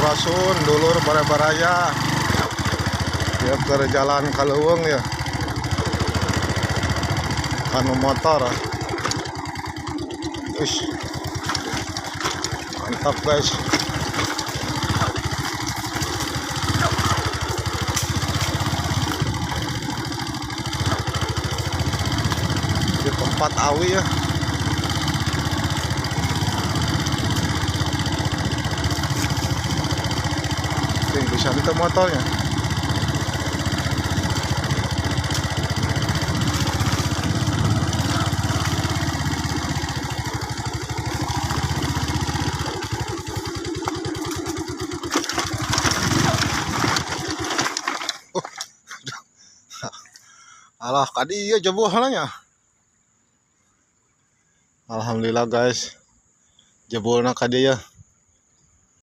Sampurasun dulur bare-baraya ya ke jalan Kaleuweung ya anu motor. Ush, mantap guys. Di tempat awi ya. Bisa itu motornya. Alah kadi ieu jebol halanya. Alhamdulillah guys. Jebolna kadi ya.